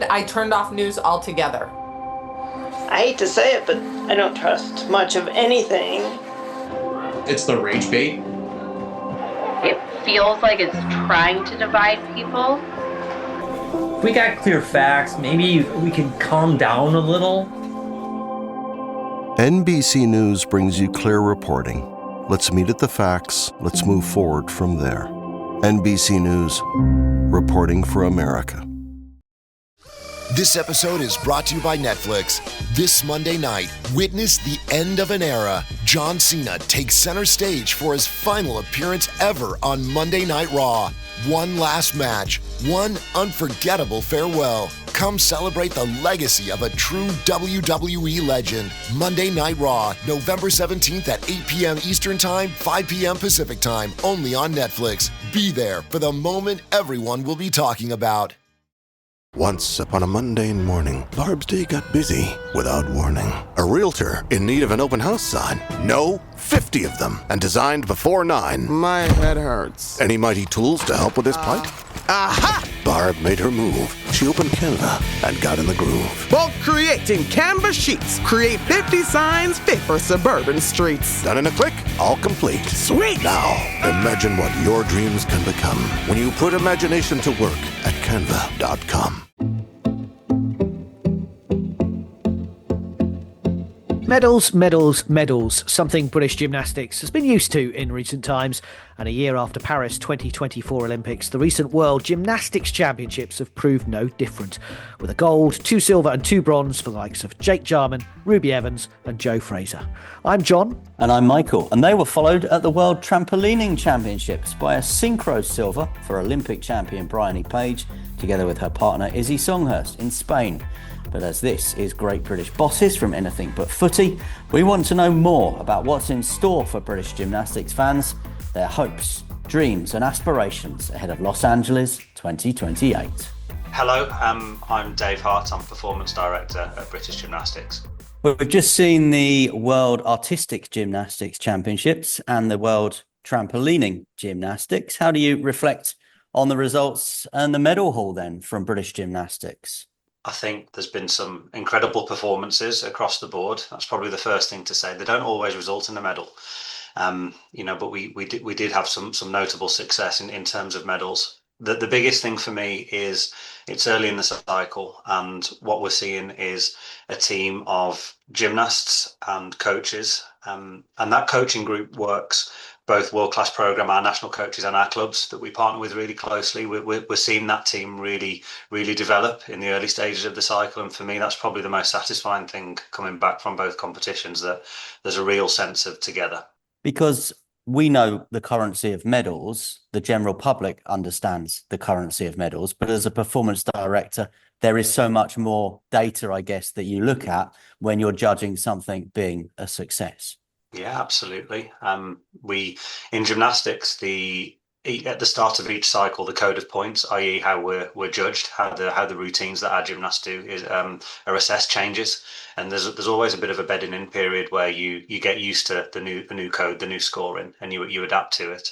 I turned off news altogether. I hate to say it, but I don't trust much of anything. It's the rage bait. It feels like it's trying to divide people. If we got clear facts, maybe we can calm down a little. NBC News brings you clear reporting. Let's meet at the facts. Let's move forward from there. NBC News, reporting for America. This episode is brought to you by Netflix. This Monday night, witness the end of an era. John Cena takes center stage for his final appearance ever on Monday Night Raw. One last match, one unforgettable farewell. Come celebrate the legacy of a true WWE legend. Monday Night Raw, November 17th at 8 p.m. Eastern Time, 5 p.m. Pacific Time, only on Netflix. Be there for the moment everyone will be talking about. Once upon a mundane morning, Barb's day got busy without warning. A realtor in need of an open house sign. No, 50 of them, and designed before 9. My head hurts. Any mighty tools to help with this plight? Aha! Barb made her move. She opened Canva and got in the groove. Bulk creating Canva sheets. Create 50 signs fit for suburban streets. Done in a click, all complete. Sweet! Now, imagine what your dreams can become when you put imagination to work at canva.com. Medals, medals, medals, something British Gymnastics has been used to in recent times. And a year after Paris 2024 Olympics, the recent World Gymnastics Championships have proved no different, with a gold, 2 silver and 2 bronze for the likes of Jake Jarman, Ruby Evans and Joe Fraser. I'm John. And I'm Michael. And they were followed at the World Trampolining Championships by a synchro silver for Olympic champion Bryony Page, together with her partner Izzy Songhurst in Spain. But as this is Great British Bosses from Anything But Footy, we want to know more about what's in store for British gymnastics fans, their hopes, dreams and aspirations ahead of Los Angeles 2028. Hello, I'm Dave Hart. I'm Performance Director at British Gymnastics. Well, we've just seen the World Artistic Gymnastics Championships and the World Trampolining Gymnastics. How do you reflect on the results and the medal haul then from British Gymnastics? I think there's been some incredible performances across the board. That's probably the first thing to say. They don't always result in a medal, but we did have some notable success in terms of medals. The biggest thing for me is it's early in the cycle, and what we're seeing is a team of gymnasts and coaches, and that coaching group works both world-class program, our national coaches and our clubs that we partner with really closely. We're seeing that team really develop in the early stages of the cycle. And for me, that's probably the most satisfying thing coming back from both competitions, that there's a real sense of together. Because we know the currency of medals, the general public understands the currency of medals, but as a performance director, there is so much more data, I guess, that you look at when you're judging something being a success. Yeah, absolutely. We in gymnastics, at the start of each cycle, the code of points, i.e., how we're judged, how the routines that our gymnasts do are assessed, changes, and there's always a bit of a bedding in period where you get used to the new code, the new scoring, and you adapt to it.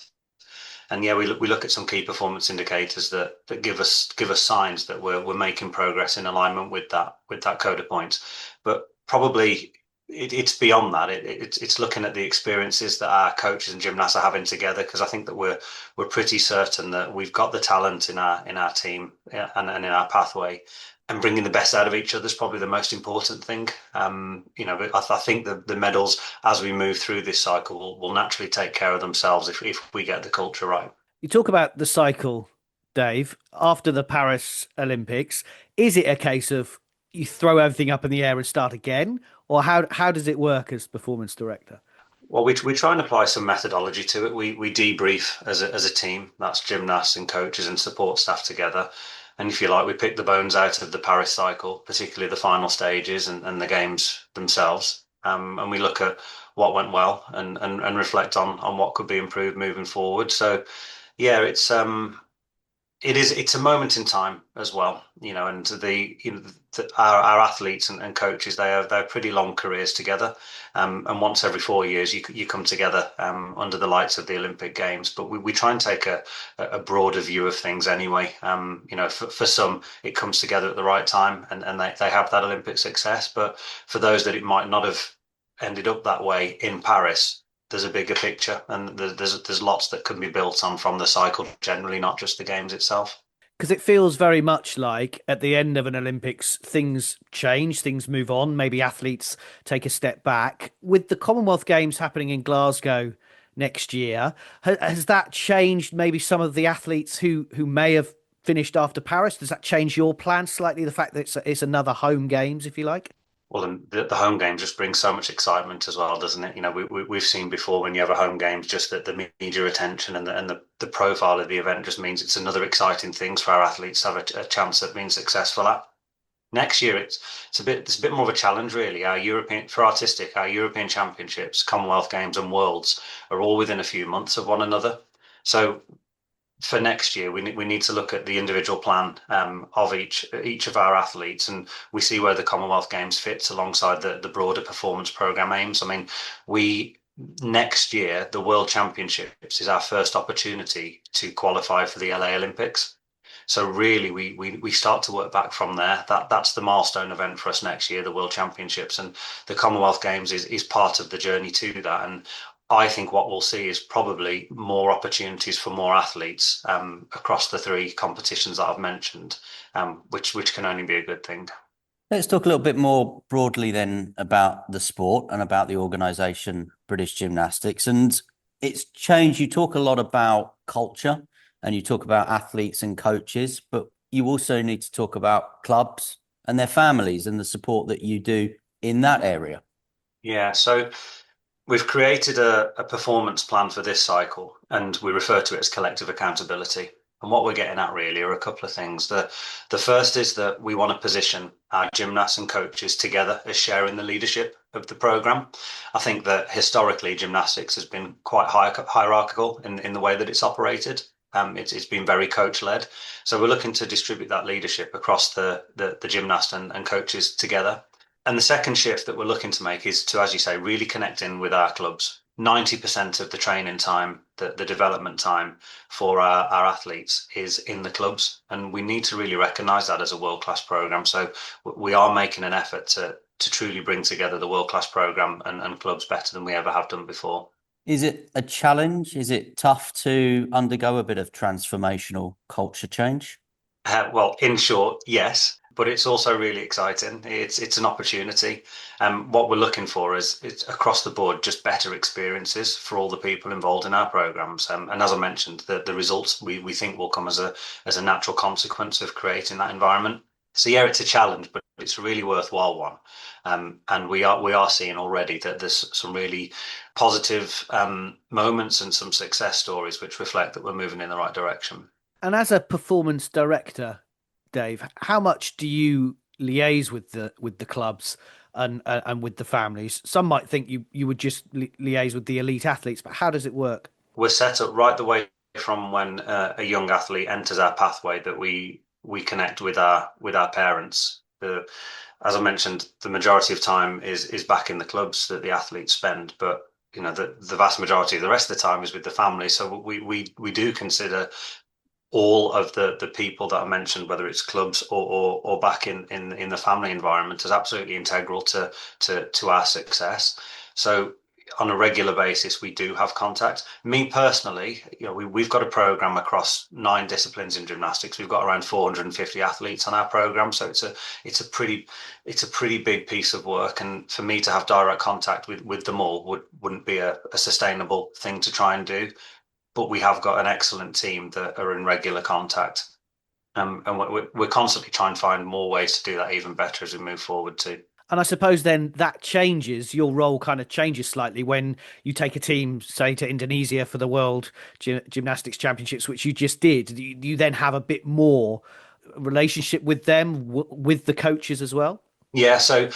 And yeah, we look at some key performance indicators that give us signs that we're making progress in alignment with that code of points, but probably. It's beyond that. It's looking at the experiences that our coaches and gymnasts are having together, because I think that we're pretty certain that we've got the talent in our team and in our pathway, and bringing the best out of each other is probably the most important thing. But I think the medals as we move through this cycle will naturally take care of themselves if we get the culture right. You talk about the cycle, Dave, after the Paris Olympics. Is it a case of you throw everything up in the air and start again? Or how does it work as performance director? Well, we try and apply some methodology to it. We debrief as a team. That's gymnasts and coaches and support staff together. And if you like, we pick the bones out of the Paris cycle, particularly the final stages and the games themselves. And we look at what went well and reflect on what could be improved moving forward. So, yeah, it's It's a moment in time as well, and our athletes and coaches, they're pretty long careers together, and once every 4 years you come together under the lights of the Olympic Games. But we try and take a broader view of things anyway. For some it comes together at the right time, and they have that Olympic success. But for those that it might not have ended up that way in Paris, there's a bigger picture, and there's lots that can be built on from the cycle generally, not just the games itself. Because it feels very much like at the end of an Olympics, things change, things move on. Maybe athletes take a step back. With the Commonwealth Games happening in Glasgow next year, has that changed maybe some of the athletes who may have finished after Paris? Does that change your plans slightly? The fact that it's another home games, if you like? Well, then the home game just brings so much excitement as well, doesn't it? We've seen before, when you have a home games, just that the media attention and the profile of the event just means it's another exciting things for our athletes to have a chance at being successful at. Next year, it's a bit more of a challenge, really. Our European Championships, Commonwealth Games, and Worlds are all within a few months of one another. So for next year, we need to look at the individual plan of each of our athletes, and we see where the Commonwealth Games fits alongside the broader performance program aims. I mean, next year, the World Championships is our first opportunity to qualify for the LA Olympics. So really, we start to work back from there. That's the milestone event for us next year, the World Championships, and the Commonwealth Games is part of the journey to that. And I think what we'll see is probably more opportunities for more athletes across the three competitions that I've mentioned, which can only be a good thing. Let's talk a little bit more broadly then about the sport and about the organisation British Gymnastics. And it's changed. You talk a lot about culture and you talk about athletes and coaches, but you also need to talk about clubs and their families and the support that you do in that area. Yeah, so we've created a performance plan for this cycle, and we refer to it as collective accountability. And what we're getting at really are a couple of things. The first is that we want to position our gymnasts and coaches together as sharing the leadership of the programme. I think that historically gymnastics has been quite hierarchical in the way that it's operated. It's been very coach-led. So we're looking to distribute that leadership across the gymnast and coaches together. And the second shift that we're looking to make is to, as you say, really connect in with our clubs. 90% of the training time, the development time for our athletes is in the clubs. And we need to really recognise that as a world-class programme. So we are making an effort to truly bring together the world-class programme and clubs better than we ever have done before. Is it a challenge? Is it tough to undergo a bit of transformational culture change? Well, in short, yes. But it's also really exciting. It's an opportunity. What we're looking for is it's across the board, just better experiences for all the people involved in our programs. And as I mentioned, the results we think will come as a natural consequence of creating that environment. So yeah, it's a challenge, but it's a really worthwhile one. And we are seeing already that there's some really positive moments and some success stories which reflect that we're moving in the right direction. And as a performance director, Dave, how much do you liaise with the clubs and with the families? Some might think you would just liaise with the elite athletes, but how does it work? We're set up right the way from when a young athlete enters our pathway that we connect with our parents. As I mentioned, the majority of time is back in the clubs that the athletes spend, but the vast majority of the rest of the time is with the family. So we do consider all of the people that I mentioned, whether it's clubs or back in the family environment, is absolutely integral to our success. So on a regular basis, we do have contact. Me personally, we've got a program across 9 disciplines in gymnastics. We've got around 450 athletes on our program, so it's a pretty big piece of work. And for me to have direct contact with them all wouldn't be a sustainable thing to try and do. But we have got an excellent team that are in regular contact. And we're constantly trying to find more ways to do that even better as we move forward too. And I suppose then that changes, your role kind of changes slightly when you take a team, say, to Indonesia for the World Gymnastics Championships, which you just did. Do you then have a bit more relationship with them, with the coaches as well? Yeah, so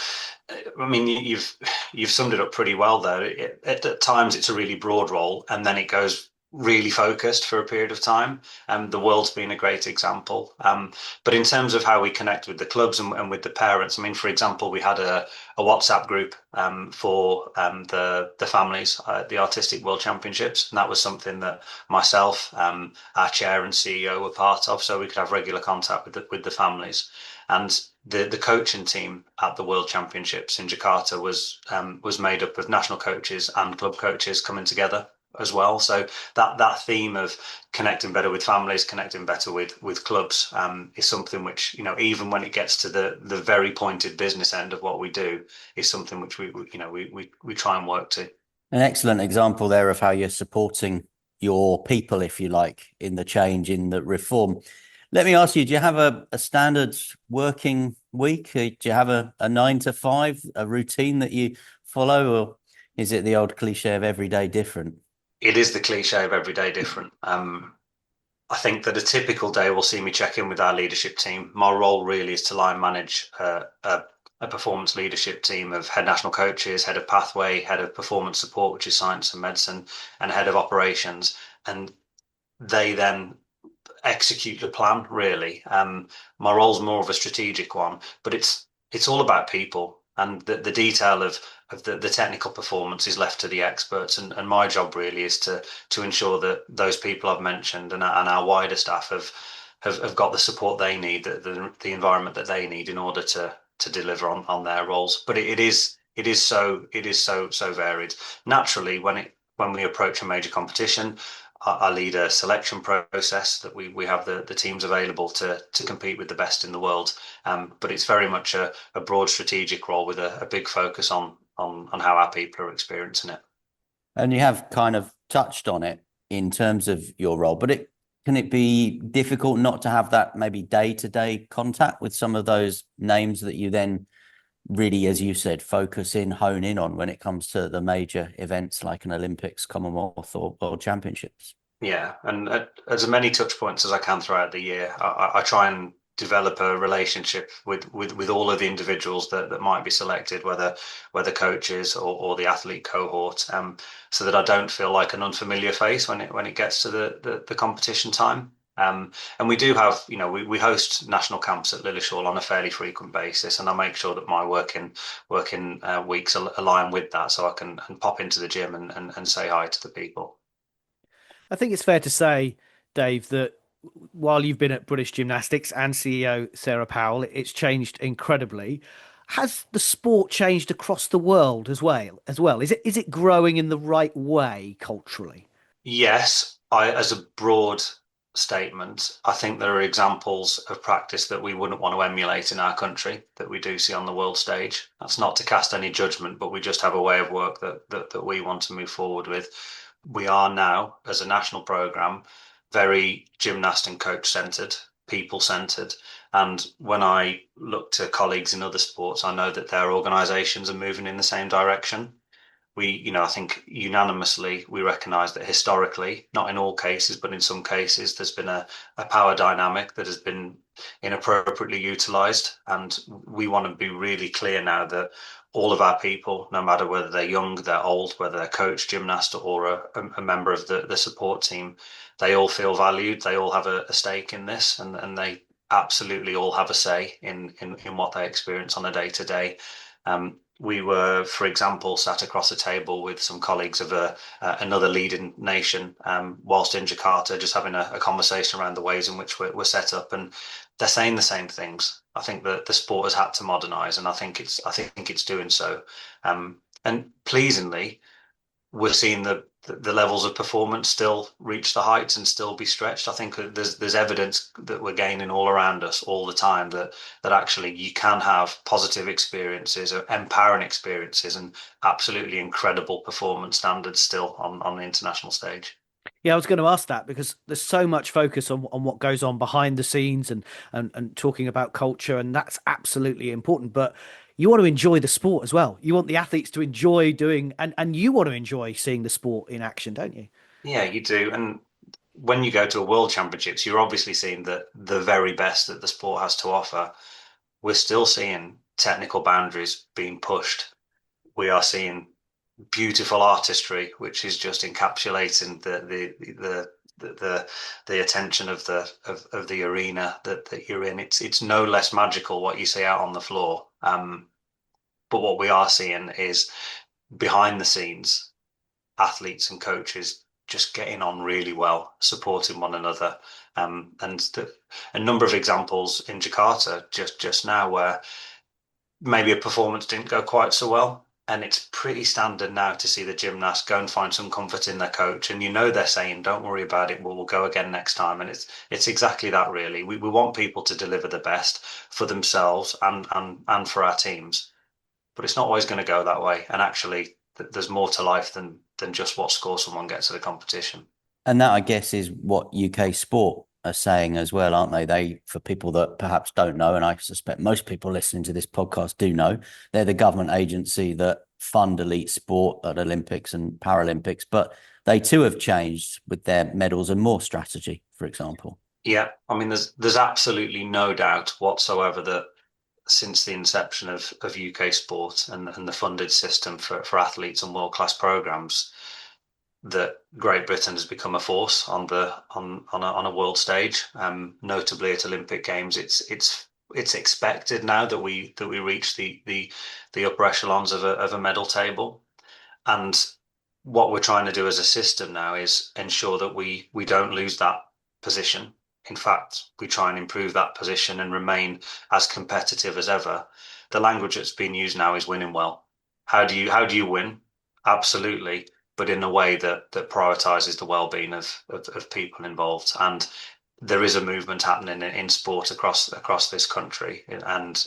I mean, you've summed it up pretty well there. At times it's a really broad role, and then it goes really focused for a period of time. The world's been a great example. But in terms of how we connect with the clubs and with the parents, I mean, for example, we had a WhatsApp group for the families at the Artistic World Championships, and that was something that myself, our chair and CEO were part of, so we could have regular contact with the families. And the coaching team at the World Championships in Jakarta was made up of national coaches and club coaches coming together as well. So that theme of connecting better with families, connecting better with clubs, is something which, even when it gets to the very pointed business end of what we do, is something which we try and work to. An excellent example there of how you're supporting your people, if you like, in the change, in the reform. Let me ask you, do you have a standard working week? Do you have a 9 to 5, a routine that you follow, or is it the old cliche of every day different? It is the cliche of every day different. I think that a typical day will see me check in with our leadership team. My role really is to line manage a performance leadership team of head national coaches, head of pathway, head of performance support, which is science and medicine, and head of operations. And they then execute the plan, really. My role is more of a strategic one, but it's all about people. And the detail of the technical performance is left to the experts. And my job really is to ensure that those people I've mentioned and our wider staff have got the support they need, the environment that they need in order to deliver on their roles. But it is so varied. Naturally, when we approach a major competition, I lead a selection process that we have the teams available to compete with the best in the world. But it's very much a broad strategic role with a big focus on how our people are experiencing it. And you have kind of touched on it in terms of your role, but can it be difficult not to have that maybe day-to-day contact with some of those names that you then really, as you said, focus in, hone in on when it comes to the major events like an Olympics, Commonwealth or World Championships? Yeah, and as many touch points as I can throughout the year, I try and develop a relationship with all of the individuals that might be selected, whether coaches or the athlete cohort, so that I don't feel like an unfamiliar face when it gets to the competition time. And we do have, we host national camps at Lilleshall on a fairly frequent basis, and I make sure that my working weeks align with that, so I can pop into the gym and say hi to the people. I think it's fair to say, Dave, that while you've been at British Gymnastics and CEO Sarah Powell, it's changed incredibly. Has the sport changed across the world as well? Is it growing in the right way culturally? Yes, as a broad statement, I think there are examples of practice that we wouldn't want to emulate in our country that we do see on the world stage. That's not to cast any judgment, but we just have a way of work that we want to move forward with. We are now, as a national programme, very gymnast and coach centred, people centred. And when I look to colleagues in other sports, I know that their organisations are moving in the same direction. I think unanimously we recognise that historically, not in all cases, but in some cases, there's been a power dynamic that has been inappropriately utilised. And we want to be really clear now that all of our people, no matter whether they're young, they're old, whether they're coach, gymnast, or a member of the support team, they all feel valued. They all have a stake in this, and they absolutely all have a say in what they experience on a day-to-day. We were, for example, sat across a table with some colleagues of another leading nation whilst in Jakarta, just having a conversation around the ways in which we're set up, and they're saying the same things. I think that the sport has had to modernise, and I think it's doing so. And pleasingly, we're seeing the levels of performance still reach the heights and still be stretched. I think there's evidence that we're gaining all around us all the time that actually you can have positive experiences or empowering experiences and absolutely incredible performance standards still on the international stage. Yeah, I was going to ask that because there's so much focus on what goes on behind the scenes and talking about culture, and that's absolutely important. But you want to enjoy the sport as well. You want the athletes to enjoy doing, and you want to enjoy seeing the sport in action, don't you? Yeah, you do. And when you go to a World Championships, you're obviously seeing the very best that the sport has to offer. We're still seeing technical boundaries being pushed. We are seeing beautiful artistry, which is just encapsulating the attention of the arena that you're in. It's no less magical what you see out on the floor. But what we are seeing is behind the scenes, athletes and coaches just getting on really well, supporting one another. And a number of examples in Jakarta just now where maybe a performance didn't go quite so well. And it's pretty standard now to see the gymnast go and find some comfort in their coach. And they're saying, don't worry about it, we'll go again next time. And it's exactly that, really. We want people to deliver the best for themselves and for our teams. But it's not always going to go that way. And actually, there's more to life than just what score someone gets at a competition. And that, I guess, is what UK sport are saying as well, aren't they? For people that perhaps don't know, and I suspect most people listening to this podcast do know, they're the government agency that fund elite sport at Olympics and Paralympics, but they too have changed with their medals and more strategy, for example. Yeah, I mean, there's absolutely no doubt whatsoever that since the inception of UK sport and the funded system for athletes and world-class programs, that Great Britain has become a force on a world stage. Notably at Olympic Games, it's expected now that we reach the upper echelons of a medal table. And what we're trying to do as a system now is ensure that we don't lose that position. In fact, we try and improve that position and remain as competitive as ever. The language that's being used now is winning well. How do you win? Absolutely, but in a way that prioritises the well-being of people involved. And there is a movement happening in sport across this country, and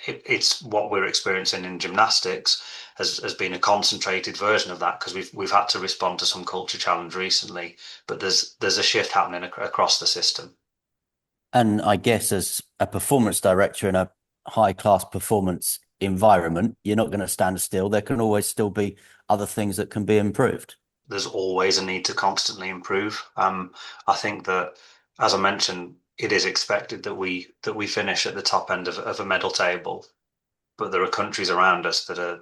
it's what we're experiencing in gymnastics has been a concentrated version of that, because we've had to respond to some culture challenge recently, but there's a shift happening across the system. And I guess as a performance director in a high class performance environment, you're not going to stand still. There can always still be other things that can be improved. There's always a need to constantly improve. I think that, as I mentioned, it is expected that we finish at the top end of a medal table, but there are countries around us that are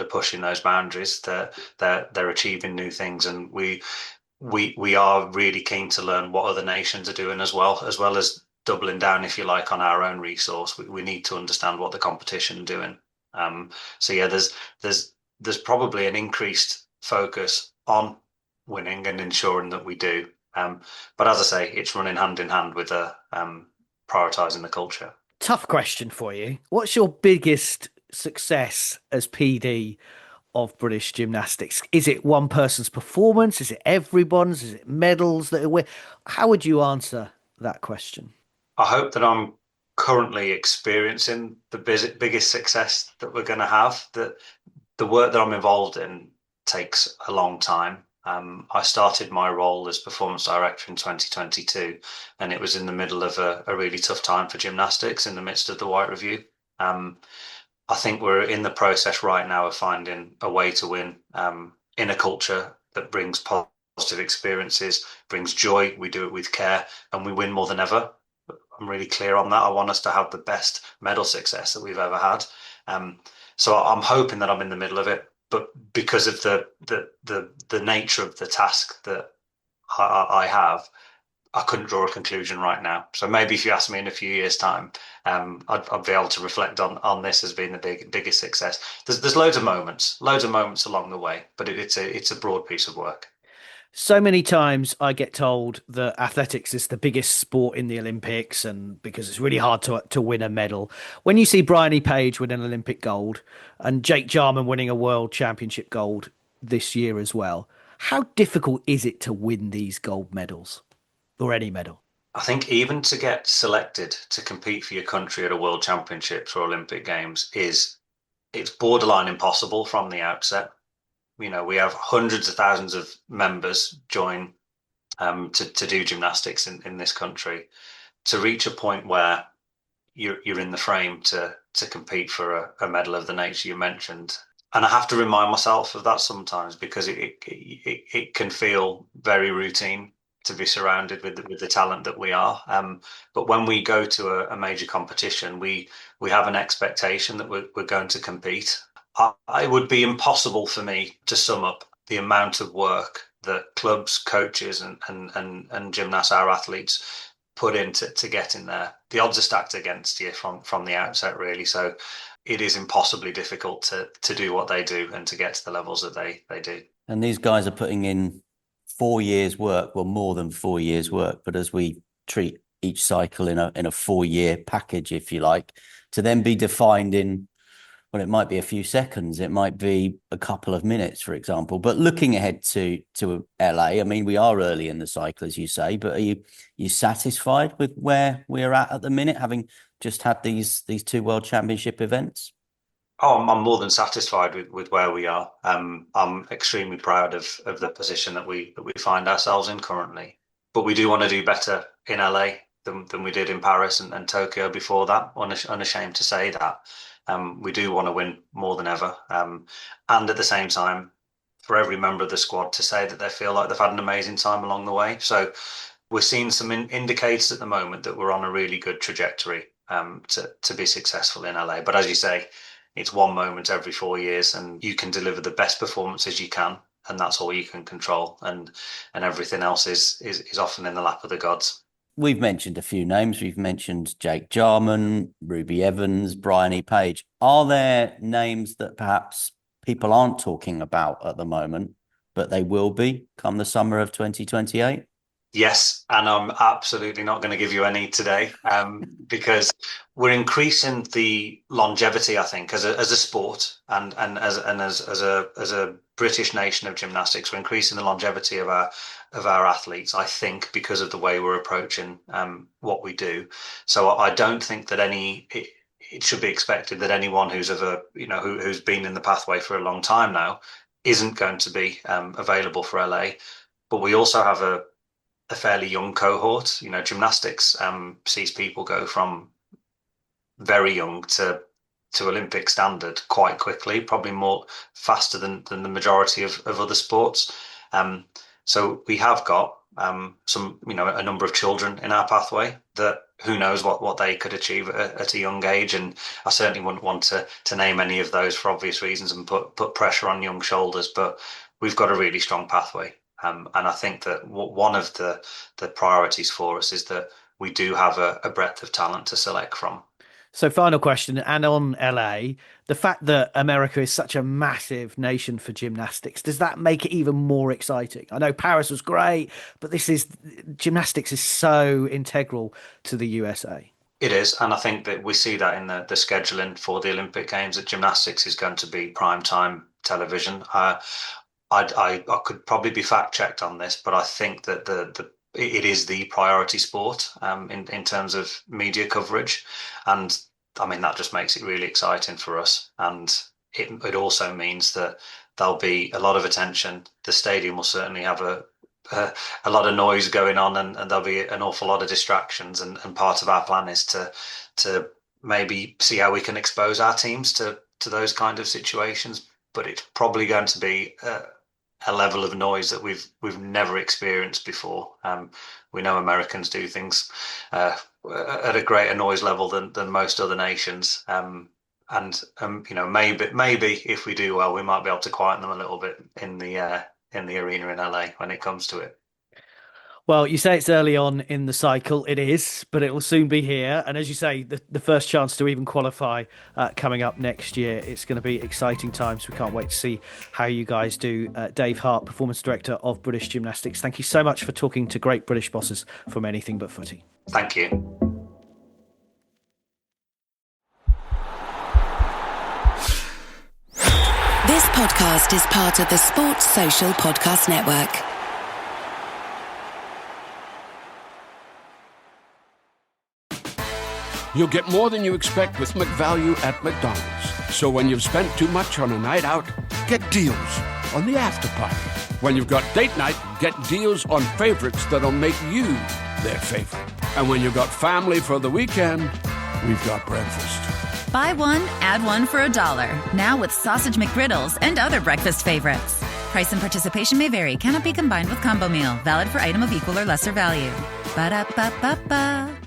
pushing those boundaries. They're achieving new things, and we are really keen to learn what other nations are doing as well as doubling down, if you like, on our own resource. We need to understand what the competition are doing. So yeah, there's probably an increased focus on winning and ensuring that we do. But as I say, it's running hand in hand with prioritising the culture. Tough question for you. What's your biggest success as PD of British Gymnastics? Is it one person's performance? Is it everyone's? Is it medals that are win? How would you answer that question? I hope that I'm currently experiencing the biggest success that we're going to have. That the work that I'm involved in takes a long time. I started my role as performance director in 2022, and it was in the middle of a really tough time for gymnastics in the midst of the White Review. I think we're in the process right now of finding a way to win in a culture that brings positive experiences, brings joy. We do it with care, and we win more than ever. I'm really clear on that. I want us to have the best medal success that we've ever had. So I'm hoping that I'm in the middle of it. But because of the nature of the task that I have, I couldn't draw a conclusion right now. So maybe if you ask me in a few years' time, I'd be able to reflect on this as being the biggest success. There's loads of moments along the way, but it's a broad piece of work. So many times I get told that athletics is the biggest sport in the Olympics, and because it's really hard to win a medal. When you see Bryony Page win an Olympic gold and Jake Jarman winning a world championship gold this year as well, how difficult is it to win these gold medals or any medal? I think even to get selected to compete for your country at a world championships or Olympic Games it's borderline impossible from the outset. We have hundreds of thousands of members join to do gymnastics in this country. To reach a point where you're in the frame to compete for a medal of the nature you mentioned, and I have to remind myself of that sometimes, because it can feel very routine to be surrounded with the talent that we are. But when we go to a major competition, we have an expectation that we're going to compete. It would be impossible for me to sum up the amount of work that clubs, coaches, and gymnasts, our athletes, put in to get in there. The odds are stacked against you from the outset, really. So it is impossibly difficult to do what they do and to get to the levels that they do. And these guys are putting in 4 years' work, well, more than 4 years' work. But as we treat each cycle in a 4-year package, if you like, to then be defined in, well, it might be a few seconds, it might be a couple of minutes, for example. But looking ahead to LA, I mean, we are early in the cycle, as you say, but are you satisfied with where we're at the minute, having just had these 2 World Championship events? Oh, I'm more than satisfied with where we are. I'm extremely proud of the position that we find ourselves in currently. But we do want to do better in LA than we did in Paris and Tokyo before that. Unashamed to say that. We do want to win more than ever. And at the same time, for every member of the squad to say that they feel like they've had an amazing time along the way. So we're seeing some indicators at the moment that we're on a really good trajectory to be successful in LA. But as you say, it's one moment every 4 years, and you can deliver the best performances you can, and that's all you can control. And everything else is often in the lap of the gods. We've mentioned a few names. We've mentioned Jake Jarman, Ruby Evans, Bryony Page. Are there names that perhaps people aren't talking about at the moment, but they will be come the summer of 2028? Yes, and I'm absolutely not going to give you any today because we're increasing the longevity, I think, as a sport and as a British nation of gymnastics. We're increasing the longevity of our athletes, I think, because of the way we're approaching what we do. So I don't think that it should be expected that anyone who's who's been in the pathway for a long time now isn't going to be available for LA. But we also have a fairly young cohort. Gymnastics sees people go from very young to Olympic standard quite quickly, probably more faster than the majority of other sports. So we have got a number of children in our pathway that who knows what they could achieve at a young age. And I certainly wouldn't want to name any of those for obvious reasons and put pressure on young shoulders, but we've got a really strong pathway. And I think that one of the priorities for us is that we do have a breadth of talent to select from. So final question, and on LA, the fact that America is such a massive nation for gymnastics, does that make it even more exciting? I know Paris was great, but gymnastics is so integral to the USA. It is, and I think that we see that in the scheduling for the Olympic Games, that gymnastics is going to be prime time television. I could probably be fact checked on this, but I think that it is the priority sport in terms of media coverage, and I mean that just makes it really exciting for us. And it also means that there'll be a lot of attention. The stadium will certainly have a lot of noise going on, and there'll be an awful lot of distractions. And part of our plan is to maybe see how we can expose our teams to those kind of situations. But it's probably going to be a level of noise that we've never experienced before. We know Americans do things at a greater noise level than most other nations. Maybe if we do well, we might be able to quieten them a little bit in the arena in LA when it comes to it. Well, you say it's early on in the cycle. It is, but it will soon be here. And as you say, the first chance to even qualify coming up next year. It's going to be exciting times. We can't wait to see how you guys do. Dave Hart, Performance Director of British Gymnastics. Thank you so much for talking to great British bosses from Anything But Footy. Thank you. This podcast is part of the Sports Social Podcast Network. You'll get more than you expect with McValue at McDonald's. So when you've spent too much on a night out, get deals on the after party. When you've got date night, get deals on favorites that'll make you their favorite. And when you've got family for the weekend, we've got breakfast. Buy one, add one for $1. Now with Sausage McGriddles and other breakfast favorites. Price and participation may vary. Cannot be combined with combo meal. Valid for item of equal or lesser value. Ba-da-ba-ba-ba.